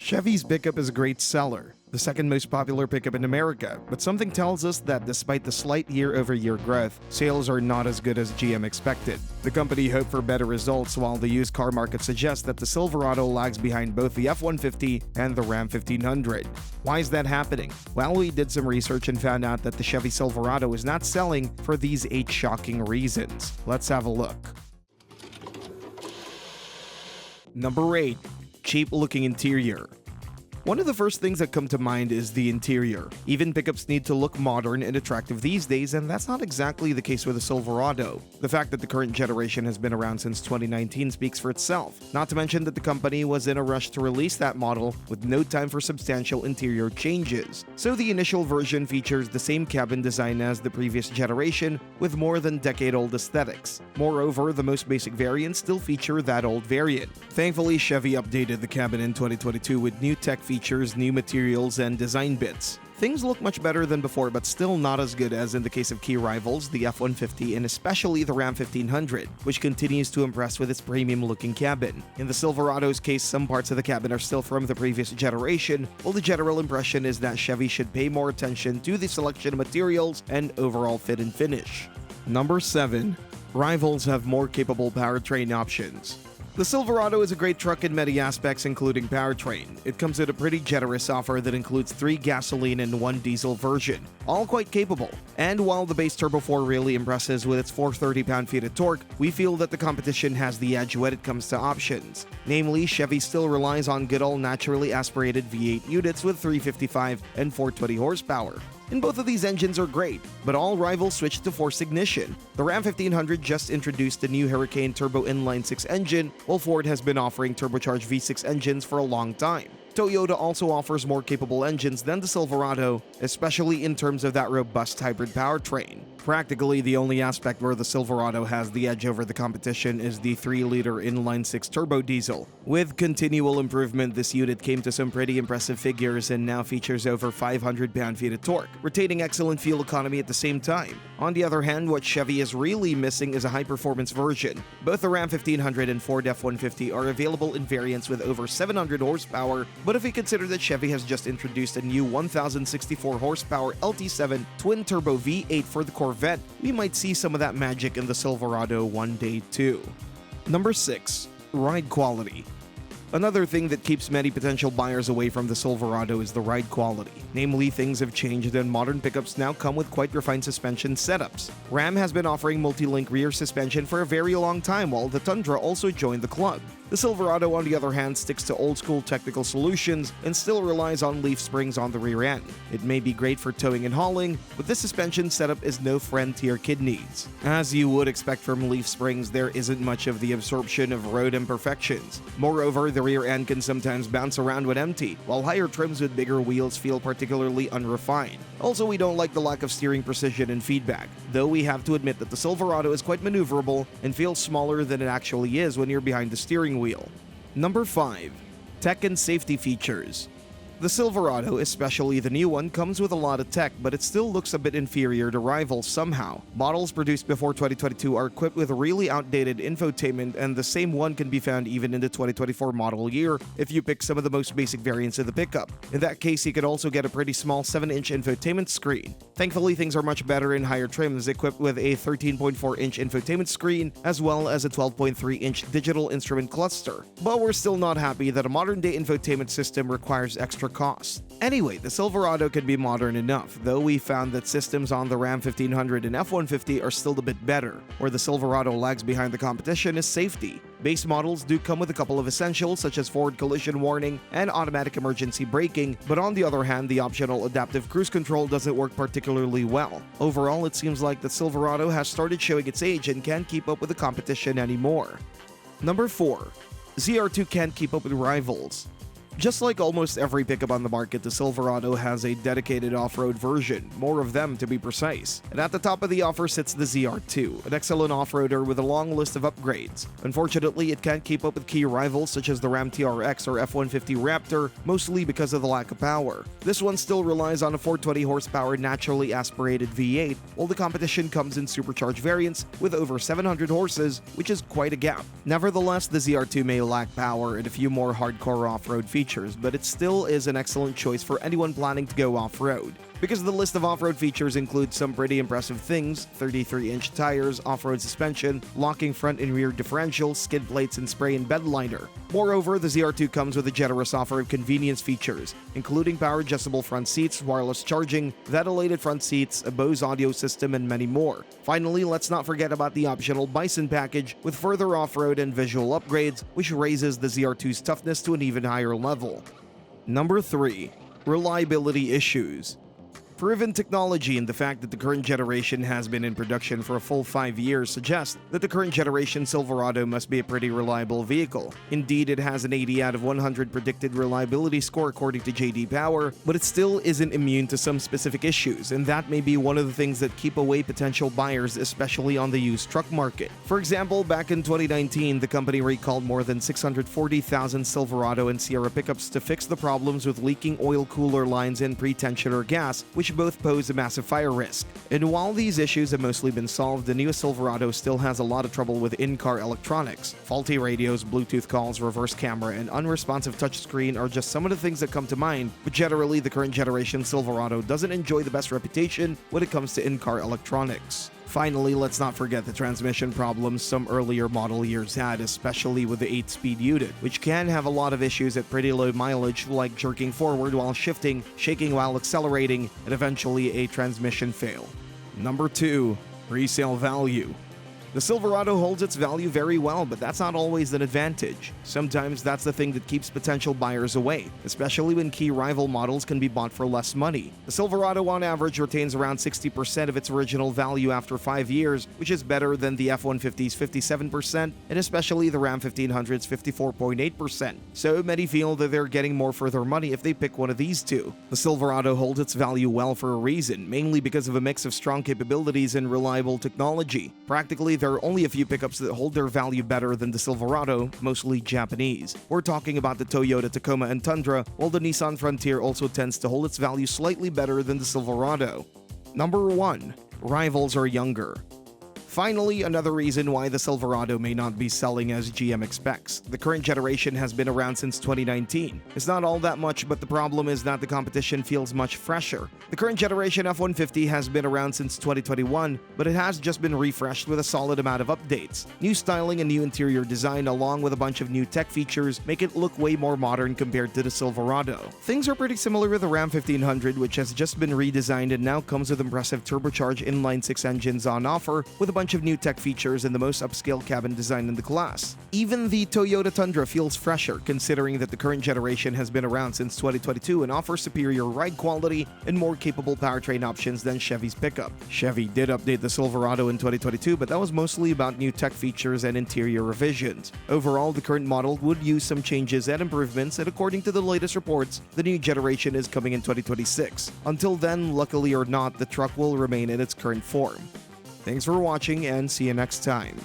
Chevy's pickup is a great seller, the second most popular pickup in America, but something tells us that despite the slight year-over-year growth, sales are not as good as GM expected. The company hoped for better results, while the used car market suggests that the Silverado lags behind both the F-150 and the Ram 1500. Why is that happening? Well, we did some research and found out that the Chevy Silverado is not selling for these 8 shocking reasons. Let's have a look. Number 8. Cheap-looking interior. One of the first things that come to mind is the interior. Even pickups need to look modern and attractive these days, and that's not exactly the case with the Silverado. The fact that the current generation has been around since 2019 speaks for itself. Not to mention that the company was in a rush to release that model with no time for substantial interior changes. So the initial version features the same cabin design as the previous generation with more than decade-old aesthetics. Moreover, the most basic variants still feature that old variant. Thankfully, Chevy updated the cabin in 2022 with new tech features, new materials, and design bits. Things look much better than before, but still not as good as in the case of key rivals, the F-150 and especially the Ram 1500, which continues to impress with its premium-looking cabin. In the Silverado's case, some parts of the cabin are still from the previous generation, while the general impression is that Chevy should pay more attention to the selection of materials and overall fit and finish. Number 7. Rivals have more capable powertrain options. The Silverado is a great truck in many aspects, including powertrain. It comes with a pretty generous offer that includes 3 gasoline and 1 diesel version, all quite capable. And while the base Turbo 4 really impresses with its 430 pound-feet of torque, we feel that the competition has the edge when it comes to options. Namely, Chevy still relies on good old naturally aspirated V8 units with 355 and 420 horsepower. And both of these engines are great, but all rivals switched to forced ignition. The Ram 1500 just introduced the new Hurricane Turbo Inline-6 engine, while Ford has been offering turbocharged V6 engines for a long time. Toyota also offers more capable engines than the Silverado, especially in terms of that robust hybrid powertrain. Practically, the only aspect where the Silverado has the edge over the competition is the 3-liter inline-6 turbo diesel. With continual improvement, this unit came to some pretty impressive figures and now features over 500 pound-feet of torque, retaining excellent fuel economy at the same time. On the other hand, what Chevy is really missing is a high-performance version. Both the Ram 1500 and Ford F-150 are available in variants with over 700 horsepower, but if we consider that Chevy has just introduced a new 1064 horsepower LT7 twin-turbo V8 for the Corvette, we might see some of that magic in the Silverado one day too. Number 6. Ride quality. Another thing that keeps many potential buyers away from the Silverado is the ride quality. Namely, things have changed and modern pickups now come with quite refined suspension setups. Ram has been offering multi-link rear suspension for a very long time, while the Tundra also joined the club. The Silverado, on the other hand, sticks to old-school technical solutions and still relies on leaf springs on the rear end. It may be great for towing and hauling, but this suspension setup is no friend to your kidneys. As you would expect from leaf springs, there isn't much of the absorption of road imperfections. Moreover, the rear end can sometimes bounce around when empty, while higher trims with bigger wheels feel particularly unrefined. Also, we don't like the lack of steering precision and feedback, though we have to admit that the Silverado is quite maneuverable and feels smaller than it actually is when you're behind the steering wheel. Number 5. Tech and safety features. The Silverado, especially the new one, comes with a lot of tech, but it still looks a bit inferior to rivals somehow. Models produced before 2022 are equipped with really outdated infotainment, and the same one can be found even in the 2024 model year if you pick some of the most basic variants of the pickup. In that case, you could also get a pretty small 7-inch infotainment screen. Thankfully, things are much better in higher trims, equipped with a 13.4-inch infotainment screen, as well as a 12.3-inch digital instrument cluster. But we're still not happy that a modern-day infotainment system requires extra cost. Anyway, the Silverado can be modern enough, though we found that systems on the Ram 1500 and F-150 are still a bit better. Where the Silverado lags behind the competition is safety. Base models do come with a couple of essentials such as forward collision warning and automatic emergency braking, but on the other hand, the optional adaptive cruise control doesn't work particularly well. Overall, it seems like the Silverado has started showing its age and can't keep up with the competition anymore. Number 4. ZR2 can't keep up with rivals. Just like almost every pickup on the market, the Silverado has a dedicated off-road version, more of them to be precise. And at the top of the offer sits the ZR2, an excellent off-roader with a long list of upgrades. Unfortunately, it can't keep up with key rivals such as the Ram TRX or F-150 Raptor, mostly because of the lack of power. This one still relies on a 420 horsepower naturally aspirated V8, while the competition comes in supercharged variants with over 700 horses, which is quite a gap. Nevertheless, the ZR2 may lack power and a few more hardcore off-road features, features, but it still is an excellent choice for anyone planning to go off-road. Because the list of off-road features includes some pretty impressive things: 33-inch tires, off-road suspension, locking front and rear differentials, skid plates, and spray and bed liner. Moreover, the ZR2 comes with a generous offer of convenience features, including power-adjustable front seats, wireless charging, ventilated front seats, a Bose audio system, and many more. Finally, let's not forget about the optional Bison package with further off-road and visual upgrades, which raises the ZR2's toughness to an even higher level. Number 3. Reliability issues. Proven technology and the fact that the current generation has been in production for a full 5 years suggests that the current generation Silverado must be a pretty reliable vehicle. Indeed, it has an 80 out of 100 predicted reliability score according to JD Power, but it still isn't immune to some specific issues, and that may be one of the things that keep away potential buyers, especially on the used truck market. For example, back in 2019, the company recalled more than 640,000 Silverado and Sierra pickups to fix the problems with leaking oil cooler lines and pre-tensioner gas, which both pose a massive fire risk. And while these issues have mostly been solved, the newest Silverado still has a lot of trouble with in-car electronics. Faulty radios, Bluetooth calls, reverse camera, and unresponsive touchscreen are just some of the things that come to mind, but generally the current generation Silverado doesn't enjoy the best reputation when it comes to in-car electronics. Finally, let's not forget the transmission problems some earlier model years had, especially with the 8-speed unit, which can have a lot of issues at pretty low mileage, like jerking forward while shifting, shaking while accelerating, and eventually a transmission fail. Number 2. Resale value. The Silverado holds its value very well, but that's not always an advantage. Sometimes that's the thing that keeps potential buyers away, especially when key rival models can be bought for less money. The Silverado on average retains around 60% of its original value after 5 years, which is better than the F-150's 57% and especially the Ram 1500's 54.8%. So many feel that they're getting more for their money if they pick one of these two. The Silverado holds its value well for a reason, mainly because of a mix of strong capabilities and reliable technology. Practically, there are only a few pickups that hold their value better than the Silverado, mostly Japanese. We're talking about the Toyota Tacoma and Tundra, while the Nissan Frontier also tends to hold its value slightly better than the Silverado. Number 1. Rivals are younger. Finally, another reason why the Silverado may not be selling as GM expects. The current generation has been around since 2019. It's not all that much, but the problem is that the competition feels much fresher. The current generation F-150 has been around since 2021, but it has just been refreshed with a solid amount of updates. New styling and new interior design along with a bunch of new tech features make it look way more modern compared to the Silverado. Things are pretty similar with the Ram 1500, which has just been redesigned and now comes with impressive turbocharged inline-6 engines on offer with a bunch of new tech features and the most upscale cabin design in the class. Even the Toyota Tundra feels fresher, considering that the current generation has been around since 2022 and offers superior ride quality and more capable powertrain options than Chevy's pickup. Chevy did update the Silverado in 2022, but that was mostly about new tech features and interior revisions. Overall, the current model would use some changes and improvements, and according to the latest reports, the new generation is coming in 2026. Until then, luckily or not, the truck will remain in its current form. Thanks for watching and see you next time.